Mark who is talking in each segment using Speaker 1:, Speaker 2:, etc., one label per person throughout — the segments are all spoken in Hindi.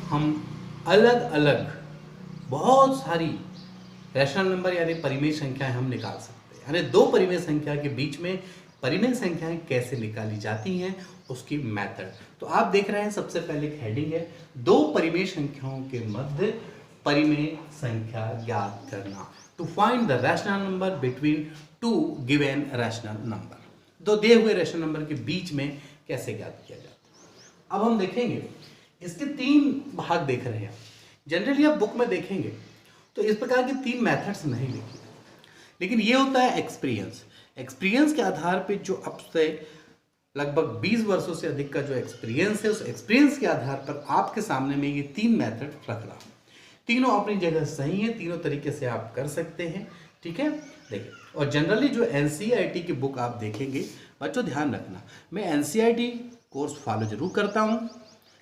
Speaker 1: हम अलग अलग बहुत सारी रैशनल नंबर यानी परिमेय संख्याएं हम निकाल सकते हैं। यानी दो परिमेय संख्या के बीच में परिमेय संख्याएं कैसे निकाली जाती हैं उसकी मेथड। तो आप देख रहे हैं सबसे पहले एक हेडिंग है, दो परिमेय संख्याओं के मध्य परिमेय संख्या ज्ञात करना। To find the rational number between two given rational number. दो दिए हुए रैशनल नंबर के बीच में कैसे ज्ञात किया जाता है। अब हम देखेंगे इसके तीन भाग देख रहे हैं। जनरली आप बुक में देखेंगे तो इस प्रकार के तीन मेथड्स नहीं लिखी, लेकिन ये होता है एक्सपीरियंस के आधार पे जो अब से लगभग 20 वर्षों से अधिक का जो एक्सपीरियंस है, उस एक्सपीरियंस के आधार पर आपके सामने में ये तीन मेथड रख रहा हूँ। तीनों अपनी जगह सही है, तीनों तरीके से आप कर सकते हैं। ठीक है, देखिए, और जनरली जो एनसीईआरटी की बुक आप देखेंगे, बच्चों ध्यान रखना, मैं एनसीईआरटी कोर्स फॉलो जरूर करता हूँ,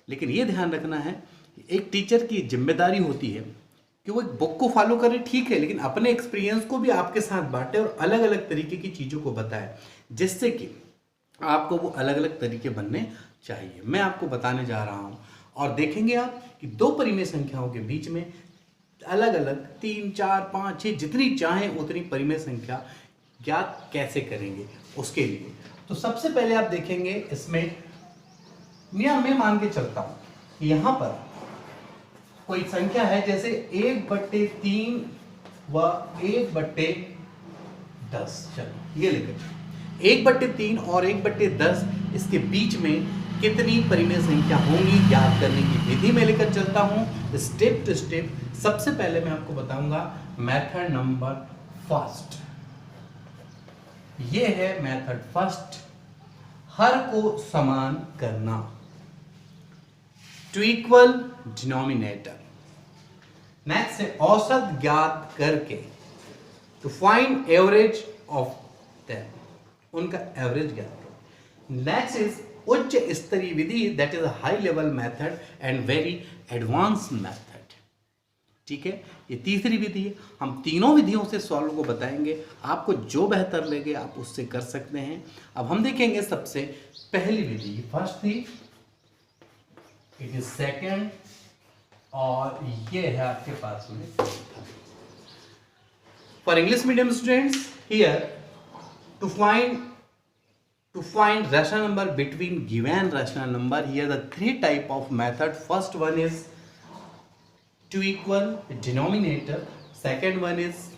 Speaker 1: लेकिन ये ध्यान रखना है एक टीचर की जिम्मेदारी होती है कि वो एक बुक को फॉलो करे, ठीक है, लेकिन अपने एक्सपीरियंस को भी आपके साथ बांटे और अलग अलग तरीके की चीज़ों को बताए, जिससे कि आपको वो अलग अलग तरीके बनने चाहिए। मैं आपको बताने जा रहा हूँ और देखेंगे आप कि दो परिमेय संख्याओं के बीच में अलग अलग 3, 4, 5, 6 जितनी चाहें उतनी परिमेय संख्या ज्ञात कैसे करेंगे उसके लिए। तो सबसे पहले आप देखेंगे इसमें मैं मान के चलता हूँ कि यहाँ पर कोई संख्या है जैसे 1/3 व 1/10। चलो ये लिखे 1/3 और 1/10, इसके बीच में कितनी परिमेय संख्या होंगी ज्ञात करने की विधि में लेकर चलता हूं स्टेप टू स्टेप। सबसे पहले मैं आपको बताऊंगा मेथड नंबर फर्स्ट। ये है मेथड फर्स्ट, हर को समान करना, टू इक्वल डिनोमिनेटर। नेक्स्ट है औसत ज्ञात करके, to find average of them, उनका एवरेज ज्ञात करो। नेक्स्ट इज उच्च स्तरीय विधि, that is a high level method and very advance method. ठीक है, ये तीसरी विधि है। हम तीनों विधियों से सॉल्व को बताएंगे, आपको जो बेहतर लगे आप उससे कर सकते हैं। अब हम देखेंगे सबसे पहली विधि फर्स्ट थी, इट इज सेकेंड, और ये है आपके पास में for English medium students here to find rational number between given rational number. Here the three type of method. First one is to equal denominator, second one is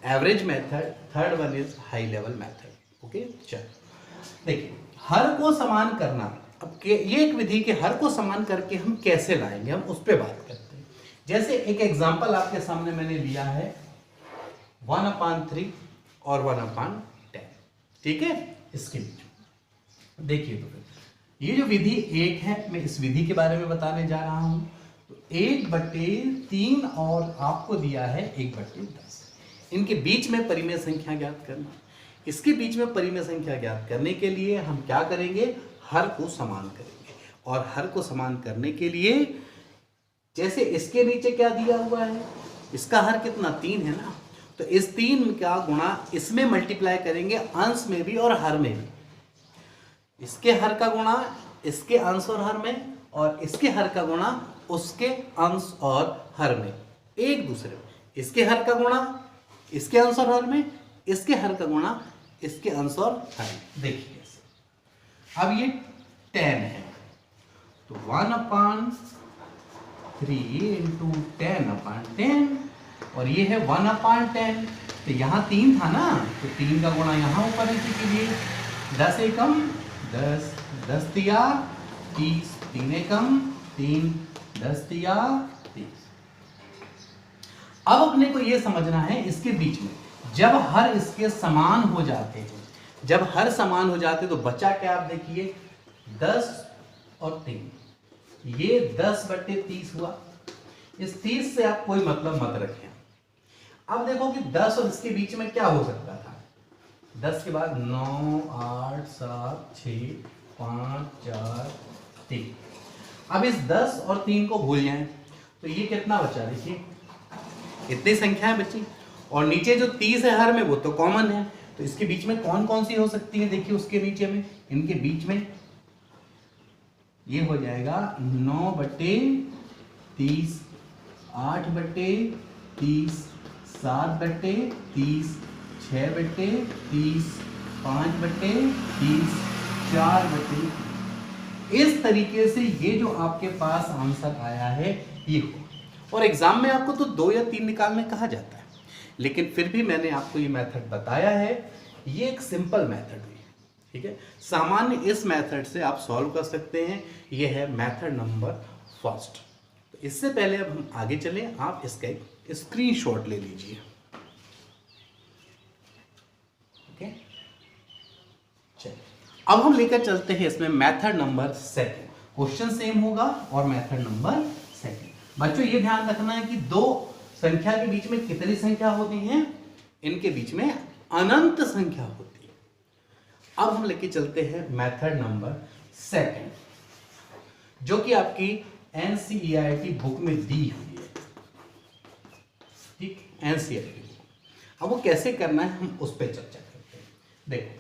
Speaker 1: average method, third one is high level method. Okay, चलो देखिए, हर को समान करना। अब ये एक विधि के हर को समान करके हम कैसे लाएंगे, हम उस पर बात करते हैं। जैसे एक एग्जांपल आपके सामने मैंने लिया है 1/3 और 1/10। ठीक है, इसके बीच देखिए, तो फिर ये जो विधि एक है, मैं इस विधि के बारे में बताने जा रहा हूं। तो 1/3 और आपको दिया है 1/10, इनके बीच में परिमेय संख्या ज्ञात करना। इसके बीच में परिमेय संख्या ज्ञात करने के लिए हम क्या करेंगे, हर को समान करेंगे। और हर को समान करने के लिए जैसे इसके नीचे क्या दिया हुआ है, इसका हर कितना 3 है ना, तो इस 3 का गुणा इसमें मल्टीप्लाई करेंगे, अंश में भी और हर में भी। इसके हर का गुणा इसके अंश और हर में, और इसके हर का गुणा उसके अंश और हर में, एक दूसरे में। इसके हर का गुणा इसके अंश और हर में, इसके हर का गुणा इसके अंश और हर में। देखिए अब ये 10 है, तो 1/3 इंटू 10/10, और ये है 1/10। तो यहाँ 3 था ना, तो 3 का गुणा यहाँ ऊपर नीचे कीजिए, 10 एकम 10, 10 तिया 30, 3 एकम 3, 10 तिया 30। अब अपने को ये समझना है इसके बीच में जब हर इसके समान हो जाते हैं, जब हर समान हो जाते हैं तो बचा क्या, आप देखिए 10 और 3, ये 10/30 हुआ। इस 30 से आप कोई मतलब मत रखें। अब देखो कि 10 और इसके बीच में क्या हो सकता था, 10 के बाद 9, 8, 7, 6, 5, 4, 3। अब इस 10 और 3 को भूल जाएं तो ये कितना बचा, देखिए इतनी संख्याएं बची, और नीचे जो 30 है हर में वो तो कॉमन है, तो इसके बीच में कौन कौन सी हो सकती है, देखिए उसके नीचे में, इनके बीच में ये हो जाएगा 9/30 30, 8 बटे 30, 7 बटे 30, 6 बटे 30, 5 बटे 30, 4 बटे 30। इस तरीके से ये जो आपके पास आंसर आया है ये हो। और एग्जाम में आपको तो 2 या 3 निकालने कहा जाता है, लेकिन फिर भी मैंने आपको ये मेथड बताया है। ये एक सिंपल मेथड है, ठीक है। सामान्य इस मेथड से आप सॉल्व कर सकते हैं। ये है मेथड नंबर फर्स्ट। तो इससे पहले अब हम आगे चलें, आप इसका एक स्क्रीनशॉट ले लीजिए। ओके, चलिए अब हम लेकर चलते हैं इसमें method number second. Question same होगा और मेथड नंबर सेकंड। बच्चों ये ध्यान रखना है कि दो संख्या के बीच में कितनी संख्या होती है, इनके बीच में अनंत संख्या होती है। अब हम लेके चलते हैं मेथड नंबर सेकंड, जो कि आपकी एनसीईआरटी बुक में दी हुई है, ठीक, एनसीईआरटी बुक। अब वो कैसे करना है हम उस पर चर्चा करते हैं। देखो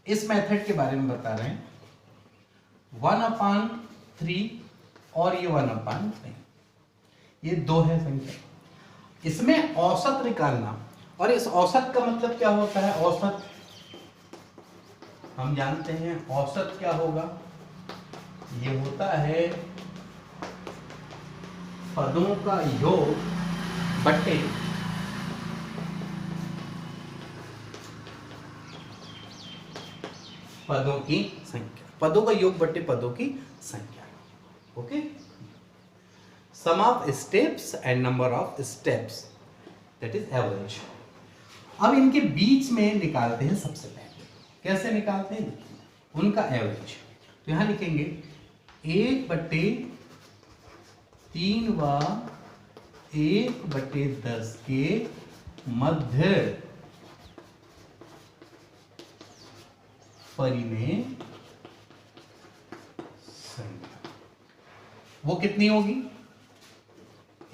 Speaker 1: इस मेथड के बारे में बता रहे हैं, 1/3 और ये 1/3, ये 2 है संख्या। इसमें औसत निकालना, और इस औसत का मतलब क्या होता है, औसत हम जानते हैं। औसत क्या होगा, ये होता है पदों का योग बटे पदों की संख्या, पदों का योग बटे पदों की संख्या। Okay, sum of steps and number of steps, that is average. अब इनके बीच में निकालते हैं सबसे पहले। कैसे निकालते हैं, उनका एवरेज। तो यहां लिखेंगे 1/3 व 1/10 के मध्य परिमेय संख्या। वो कितनी होगी,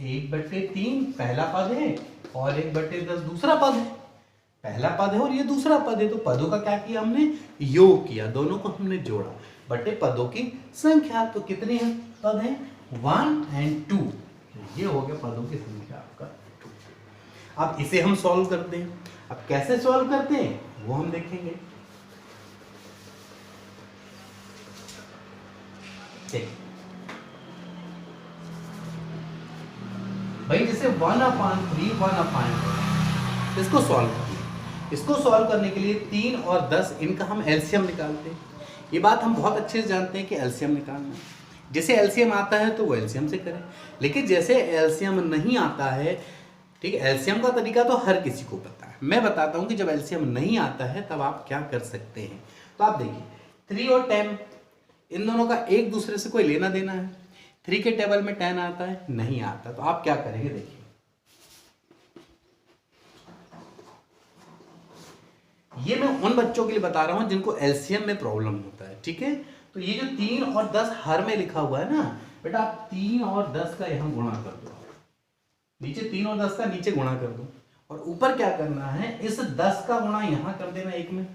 Speaker 1: 1/3 पहला पद है और 1/10 दूसरा पद है। पहला पद है और ये दूसरा पद है, तो पदों का क्या किया हमने, योग किया, दोनों को हमने जोड़ा, बटे पदों की संख्या। तो कितने हैं पद हैं, 1 और 2। ये हो गया पदों की संख्या आपका 2। अब इसे हम सॉल्व करते हैं। अब कैसे सॉल्व करते हैं वो हम देखेंगे। भाई जैसे 1/3 1/4, इसको सॉल्व करना। इसको सॉल्व करने के लिए 3 और 10 इनका हम एलसीएम निकालते हैं। ये बात हम बहुत अच्छे से जानते हैं कि एलसीएम निकालना है। जैसे एलसीएम आता है तो वो एलसीएम से करें, लेकिन जैसे एलसीएम नहीं आता है, ठीक है, एलसीएम का तरीका तो हर किसी को पता है। मैं बताता हूँ कि जब एलसीएम नहीं आता है तब आप क्या कर सकते हैं। तो आप देखिए 3 और 10, इन दोनों का एक दूसरे से कोई लेना देना है। 3 के टेबल में 10 आता है, नहीं आता, तो आप क्या करेंगे, देखिए ये मैं उन बच्चों के लिए बता रहा हूं जिनको एलसीएम में प्रॉब्लम होता है, ठीक है। तो ये जो 3 और 10 हर में लिखा हुआ है ना बेटा, आप 3 और 10 का यहां गुणा कर दो, नीचे 3 और 10 का नीचे गुणा कर दो, और ऊपर क्या करना है, इस 10 का गुणा यहां कर देना 1 में,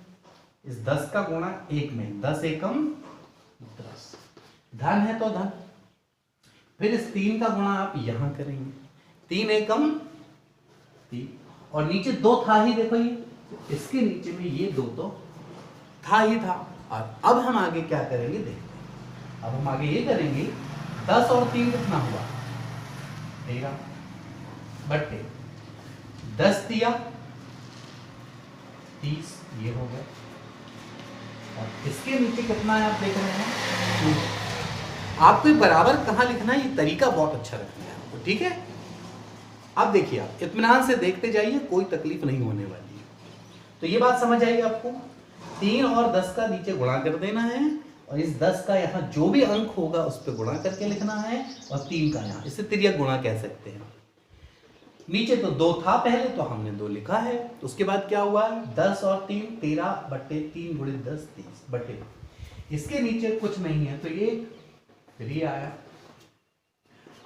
Speaker 1: इस 10 का गुणा 1 में, 10 एकम 10, धन है तो धन। फिर इस 3 का गुणा आप यहां करेंगे, 3 एकम 3, और नीचे 2 था ही, देखो ये इसके नीचे में ये 2 तो था ही था। और अब हम आगे क्या करेंगे देखते हैं। अब हम आगे ये करेंगे, 10 और 3 कितना हुआ, 13 बटे 10 दिया 30, ये हो गया। और इसके नीचे कितना है आप देख रहे हैं, आपको बराबर कहां लिखना है, ये तरीका बहुत अच्छा रखना है आपको, ठीक है। अब देखिए आप इत्मीनान से देखते जाइए, कोई तकलीफ नहीं होने वाली है। तो ये बात समझ आएगी आपको, 3 और 10 का नीचे गुणा कर देना है, और इस 10 का यहाँ जो भी अंक होगा उस पर गुणा करके लिखना है, और 3 का यहाँ, इसे तिर्यक गुणा कह सकते हैं। नीचे तो 2 था पहले, तो हमने 2 लिखा है। तो उसके बाद क्या हुआ, 10 और 3 13 बटे 3 गुणे 10 30 बटे, इसके नीचे कुछ नहीं है तो ये फिर ये आया।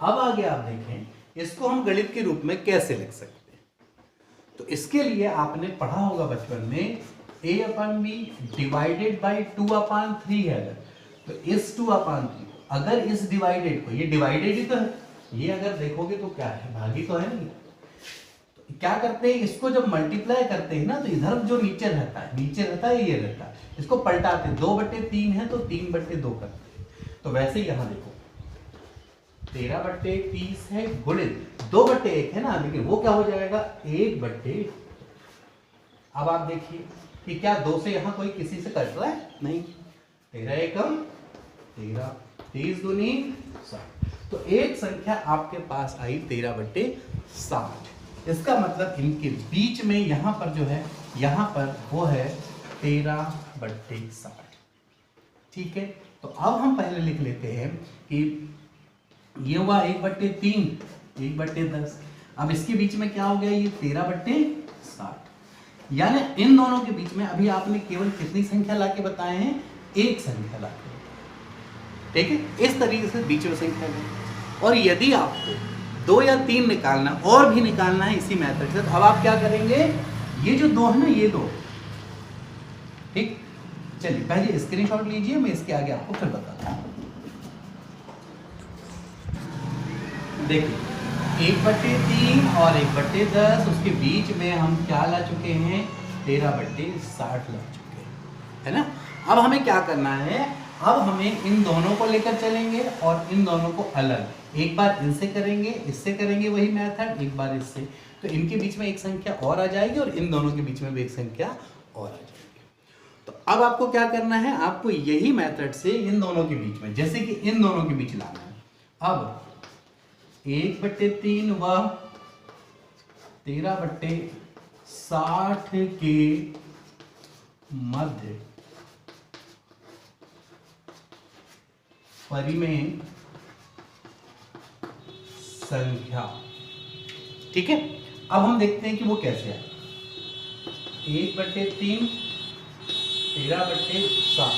Speaker 1: अब आगे आप देखें, इसको हम गणित के रूप में कैसे लिख सकते हैं। तो इसके लिए आपने पढ़ा होगा बचपन में a/b डिवाइडेड बाई 2/3 है। तो इस 2/3 अगर इस डिवाइडेड को, ये डिवाइडेड ही तो है, ये अगर देखोगे तो क्या है, भागी तो है नहीं। तो क्या करते हैं, इसको जब मल्टीप्लाई करते हैं ना, तो इधर जो नीचे रहता है ये रहता है, इसको पलटाते हैं। 2/3 है तो 3/2 करते हैं। तो वैसे ही यहां देखो 13/30 है गुणित 2/1 है ना, लेकिन वो क्या हो जाएगा 1/। अब आप देखिए कि क्या 2 से यहां कोई किसी से कट रहा है, नहीं। 13 एकम 13, 30 दूनी 60। तो एक संख्या आपके पास आई 13/60। इसका मतलब इनके बीच में यहां पर जो है, यहां पर वो है 13/60। ठीक है, तो अब हम पहले लिख लेते हैं कि ये हुआ 1/3, 1/10। अब इसके बीच में क्या हो गया, ये 13/60। यानी इन दोनों के बीच में अभी आपने केवल कितनी संख्या लाके बताए हैं, एक संख्या लाके। ठीक है, इस तरीके से बीच में संख्या है। और यदि आपको 2 या 3 निकालना और भी निकालना है इसी मेथड से, तो अब आप क्या करेंगे, ये जो 2 है ना, ये 2। ठीक, चलिए पहले स्क्रीनशॉट लीजिए, मैं इसके आगे आपको फिर बताता हूं। देखिए 1/3 और 1/10, उसके बीच में हम क्या ला चुके हैं, 13/60 ला चुके हैं, है ना। अब हमें क्या करना है, अब हमें इन दोनों को लेकर चलेंगे और इन दोनों को अलग, एक बार इनसे करेंगे, इससे करेंगे वही मेथड, एक बार इससे, तो इनके बीच में एक संख्या और आ जाएगी और इन दोनों के बीच में भी एक संख्या और आ जाएगी। तो अब आपको क्या करना है, आपको यही मेथड से इन दोनों के बीच में, जैसे कि इन दोनों के बीच लाना है। अब 1/3 व 13/60 के मध्य परिमेय संख्या। ठीक है, अब हम देखते हैं कि वो कैसे है। 1/3 13/60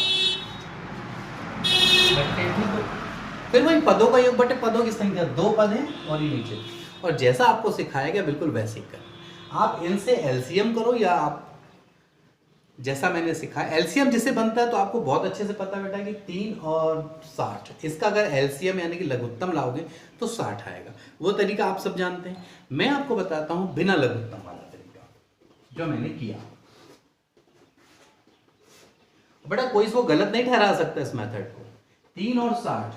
Speaker 1: फिर वही पदों का योग बटे पदों की संख्या, 2 पद हैं और ये नीचे। और जैसा आपको सिखाया गया बिल्कुल वैसे ही करें। आप इनसे एलसीएम करो, या आप जैसा मैंने सिखाया एलसीएम जिससे बनता है, तो आपको बहुत अच्छे से पता बेटा कि 3 और 60, इसका अगर एलसीएम यानी कि लघुत्तम लाओगे तो 60 आएगा। वो तरीका आप सब जानते हैं। मैं आपको बताता हूं बिना लघुत्तम वाला तरीका जो मैंने किया। बेटा कोई इसको गलत नहीं ठहरा सकता इस मेथड को। 3 और 60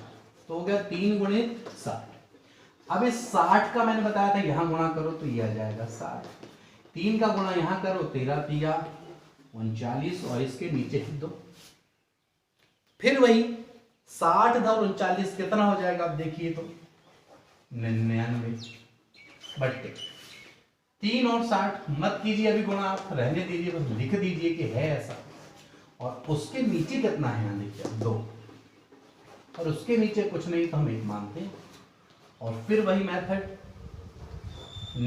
Speaker 1: तो हो गया 3 गुणित 60। अब इस 60 का मैंने बताया था यहां गुणा करो तो ये आ जाएगा 60। 3 का गुणा यहां करो, 13 3 39 और इसके नीचे ही 2। फिर वही 60 और 39 कितना हो जाएगा, आप देखिए तो 99 बट्टे 3 और 60 मत कीजिए अभी गुणा, आप रहने दीजिए, बस लिख दीजिए कि है ऐसा। और उसके नीचे कितना है, यहां देखिए 2, और उसके नीचे कुछ नहीं तो हम 1 मानते हैं। और फिर वही मेथड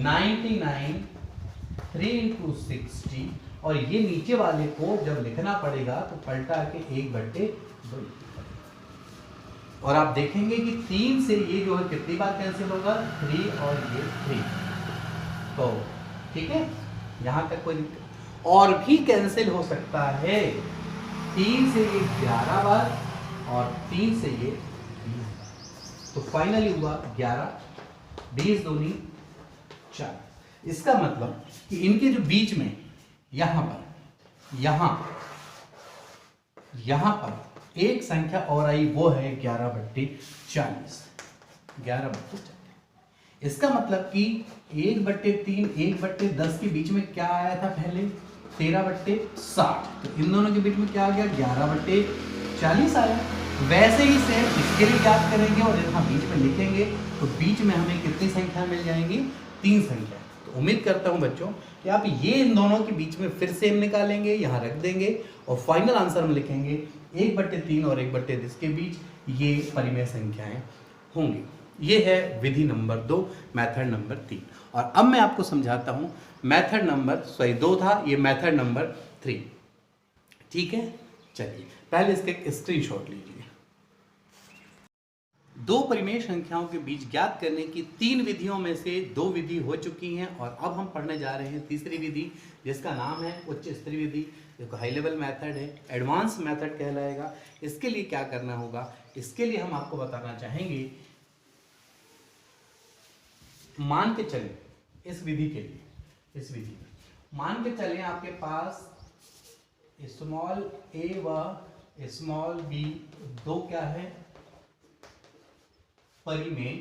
Speaker 1: 99 3 × 60, और ये नीचे वाले को जब लिखना पड़ेगा तो पलटा के 1/2। और आप देखेंगे कि 3 से ये जो है कितनी बार कैंसिल होगा, 3 और ये 3। तो ठीक है, यहां तक कोई दिक्कत। और भी कैंसिल हो सकता है, 3 से ये 11 बार और 3 से ये 20 बार। तो फाइनली हुआ 11, 20 दूनी 4। इसका मतलब कि इनके जो बीच में यहां पर यहां पर एक संख्या और आई, वो है 11/40। 11/40। इसका मतलब कि 1/3 1/10 के बीच में क्या आया था पहले, 13/60। तो इन दोनों के बीच में क्या आ गया, 11/40 आया। वैसे ही सेम इसके लिए याद करेंगे और यहां बीच में लिखेंगे, तो बीच में हमें कितनी संख्या मिल जाएंगी, 3 संख्या। तो उम्मीद करता हूं बच्चों कि आप ये इन दोनों के बीच में फिर सेम निकालेंगे, यहां रख देंगे और फाइनल आंसर में लिखेंगे 1/3 और 1/10 के बीच ये परिमेय संख्याएं होंगी। ये है विधि नंबर 2, मेथड नंबर 3। और अब मैं आपको समझाता हूं मेथड नंबर 2 था, ये मेथड नंबर 3। ठीक है, चलिए पहले इसके स्क्रीनशॉट लीजिए। 2 परिमेय संख्याओं के बीच ज्ञात करने की 3 विधियों में से 2 विधि हो चुकी हैं, और अब हम पढ़ने जा रहे हैं तीसरी विधि, जिसका नाम है उच्च स्तरीय विधि, जो हाई लेवल मेथड है, एडवांस मेथड कहलाएगा। इसके लिए क्या करना होगा, इसके लिए हम आपको बताना चाहेंगे मान के चले इस विधि के लिए, इस विधि में मान के चले आपके पास स्मॉल a व स्मॉल b दो क्या है, परिमेय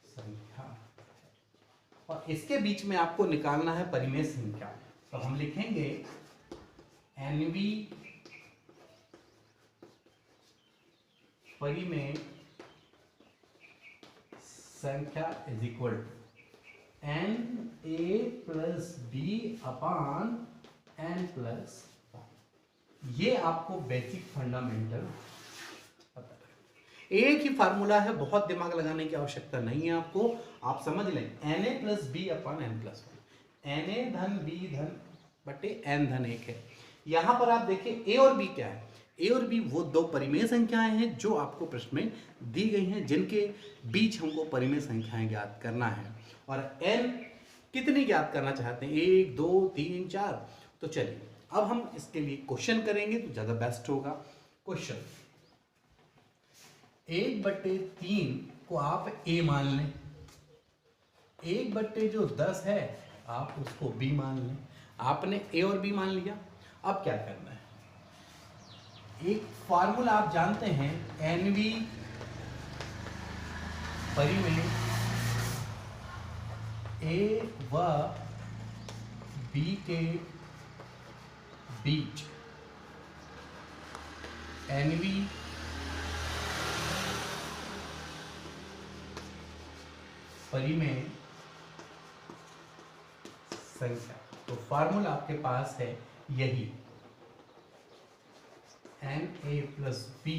Speaker 1: संख्या, और इसके बीच में आपको निकालना है परिमेय संख्या। तो हम लिखेंगे NV परिमेय संख्या is equal to NA plus B upon N plus. ये आपको बेसिक फंडामेंटल पता है। एक ही फार्मूला है, बहुत दिमाग लगाने की आवश्यकता नहीं है आपको, आप समझ लें Na plus B upon N plus. Na धन b धन बटे n धन 1 है। यहां पर आप देखिए a और b क्या है, a और b वो दो परिमेय संख्याएं हैं जो आपको प्रश्न में दी गई हैं, जिनके बीच हमको परिमेय संख्याएं ज्ञात करना है। और n कितनी ज्ञात करना चाहते हैं, 1 2 3 4। तो चलिए अब हम इसके लिए क्वेश्चन करेंगे तो ज्यादा बेस्ट होगा। क्वेश्चन 1/3 को आप a मान लें, 1/10 है आप उसको b मान लें। आपने a और b मान लिया, अब क्या करना है, एक फार्मूला आप जानते हैं NV परिमेय a व b के बीच NV परिमेय संख्या। तो फार्मूला आपके पास है यही, Na plus B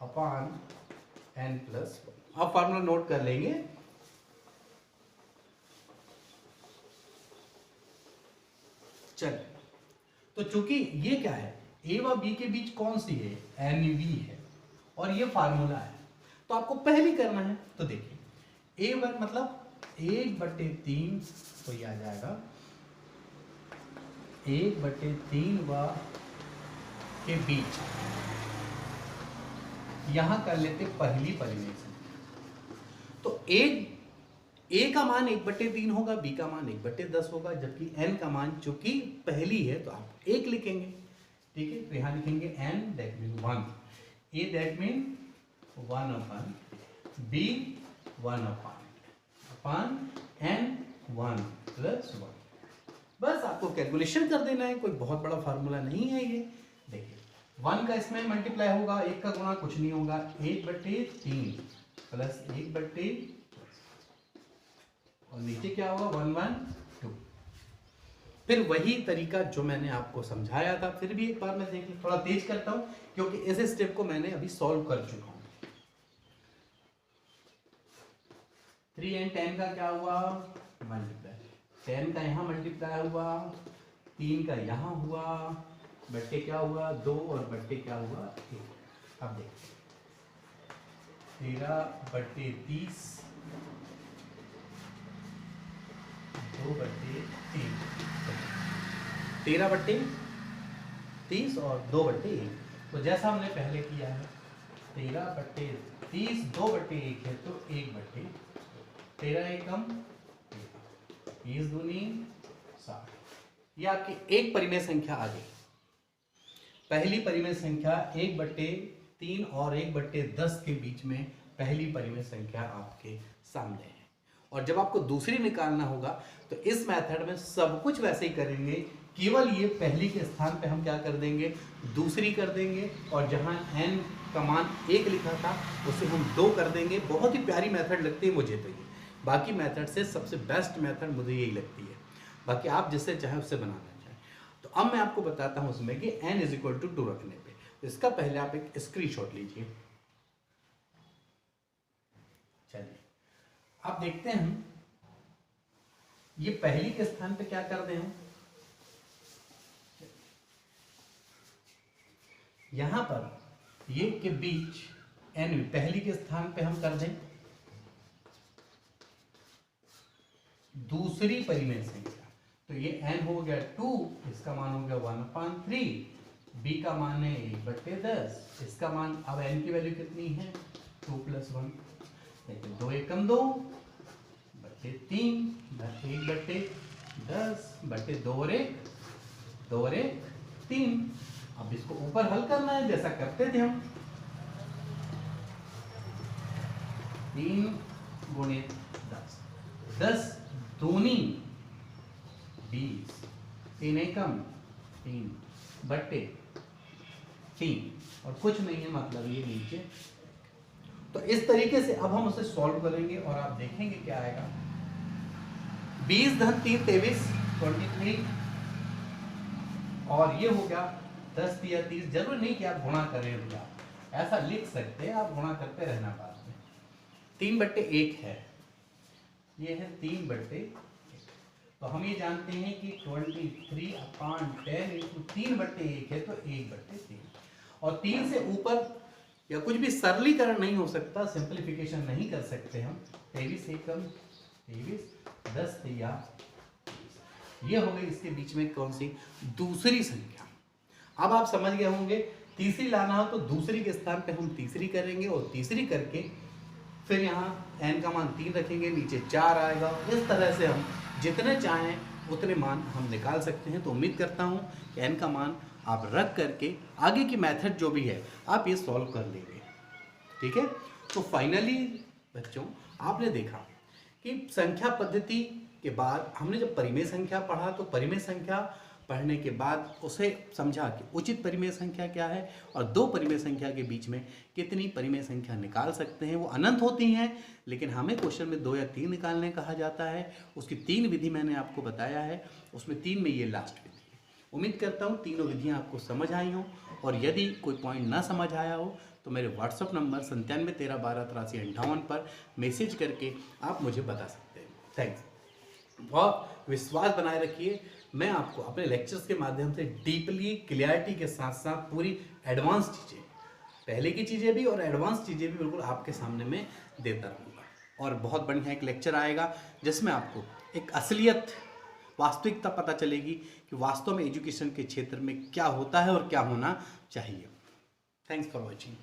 Speaker 1: upon N plus 1। अब फार्मूला नोट कर लेंगे। चल, तो चूंकि ये क्या है, a व b के बीच कौन सी है, NV है, और ये फार्मूला है, तो आपको पहले करना है। तो देखिए a1 मतलब 1/3, तो ये आ जाएगा 1/3 व के बीच, यहां कर लेते पहली परिमेय संख्या। तो a का मान 1/3 होगा, b का मान 1/10 होगा, जबकि n का मान चूंकि पहली है तो आप 1 लिखेंगे। ठीक है, तो यहां लिखेंगे n that mean 1, a that mean 1 upon b 1 upon n 1 plus 1। बस आपको कैलकुलेशन कर देना है, कोई बहुत बड़ा फार्मूला नहीं है ये। देखिए 1 का इसमें मल्टीप्लाई होगा, 1 का गुणा कुछ नहीं होगा, 1/3 प्लस 1/, और नीचे क्या होगा 1 1 2। फिर वही तरीका जो मैंने आपको समझाया था, फिर भी एक बार मैं देखिए थोड़ा तेज करता हूं क्योंकि इस स्टेप को मैंने अभी सॉल्व कर चुका हूं। 3 and 10 का क्या हुआ मल्टीप्लाई, 10 का यहाँ मल्टीप्लाई हुआ, 3 का यहाँ हुआ, बट्टे क्या हुआ 2 और बट्टे क्या हुआ 1। अब देखिए 13/30 2/3, 13/30 और 2/1। तो जैसा हमने पहले किया है 13/30 2/1 है तो 1/, 13 एकम 30 दूनी 60। ये आपकी एक परिमेय संख्या आ गई। पहली परिमेय संख्या 1/3 और 1/10 के बीच में पहली परिमेय संख्या आपके सामने है। और जब आपको दूसरी निकालना होगा तो इस मेथड में सब कुछ वैसे ही करेंगे, केवल ये पहली के स्थान पे हम क्या कर देंगे दूसरी कर देंगे, और जहां n का मान 1 लिखा था उसे हम 2 कर देंगे। बहुत ही प्यारी मेथड लगती है मुझे तो ये, बाकी मेथड से सबसे बेस्ट मेथड मुझे यही लगती है, बाकी आप जिससे चाहे उससे बनाना चाहें। तो अब मैं आपको बताता हूं उसमें कि n = 2 रखने पे, तो इसका पहले आप एक स्क्रीनशॉट लीजिए। चलिए आप देखते हैं ये पहली के स्थान पे क्या कर दें हम, यहां पर ये के बीच n पहली के स्थान पे हम कर दें दूसरी परिमेय संख्या। तो ये n हो गया 2, इसका मान हो गया 1/3, b का मान है 1/10, इसका मान अब n की वैल्यू कितनी है 2 + 1। लेकिन 2 एकम 2 बटे 3 1 बटे 10 बटे 2 और 1 3। अब इसको ऊपर हल करना है जैसा करते थे हम। 3 गुणित 10 दूनी 20 3 एकम 3 बटे 3 और कुछ नहीं है, मतलब ये नीचे। तो इस तरीके से अब हम उसे सॉल्व करेंगे और आप देखेंगे क्या आएगा। 20 धन 3 23 23 और ये हो गया 10 दिया 30। जरूर नहीं कि आप गुणा करें भैया, ऐसा लिख सकते हैं, आप गुणा करते रहना बाद में। 3 बट्टे 1 है, ये है 3 बट्टे 1। तो हम ये जानते हैं कि 23/10 इंटू 3 बट्टे 1 है तो 1 बट्टे 3। और 3 से ऊपर या कुछ भी सरलीकरण नहीं हो सकता, सिंप्लीफिकेशन नहीं कर सकते हम। 23 एकम 23 10 या ये हो गई इसके बीच में कौन सी दूसरी संख्या। अब आप समझ गए होंगे, तीसरी लाना हो तो दूसरी के स्थान पे हम तीसरी करेंगे और तीसरी करके फिर यहाँ n का मान 3 रखेंगे, नीचे 4 आएगा। इस तरह से हम जितने चाहें उतने मान हम निकाल सकते हैं। तो उम्मीद करता हूँ कि n का मान आप रख करके आगे की मेथड जो भी है आप ये सॉल्व कर लेंगे। ठीक है, तो फाइनली बच्चों आपने देखा कि संख्या पद्धति के बाद हमने जब परिमेय संख्या पढ़ा तो परिमेय संख्या पढ़ने के बाद उसे समझा कि उचित परिमेय संख्या क्या है और दो परिमेय संख्या के बीच में कितनी परिमेय संख्या निकाल सकते हैं। वो अनंत होती हैं, लेकिन हमें क्वेश्चन में 2 या 3 निकालने कहा जाता है। उसकी 3 विधि मैंने आपको बताया है, उसमें 3 में ये लास्ट विधि है। उम्मीद करता हूँ तीनों विधियाँ आपको समझ आई हों, और यदि कोई पॉइंट ना समझ आया हो तो मेरे व्हाट्सअप नंबर 9713128358 पर मैसेज करके आप मुझे बता सकते हैं। थैंक्स। बहुत विश्वास बनाए रखिए। मैं आपको अपने लेक्चर्स के माध्यम से डीपली क्लियरिटी के साथ साथ पूरी एडवांस चीज़ें, पहले की चीज़ें भी और एडवांस चीज़ें भी बिल्कुल आपके सामने में देता रहूँगा। और बहुत बढ़िया एक लेक्चर आएगा जिसमें आपको एक असलियत, वास्तविकता पता चलेगी कि वास्तव में एजुकेशन के क्षेत्र में क्या होता है और क्या होना चाहिए। Thanks for watching.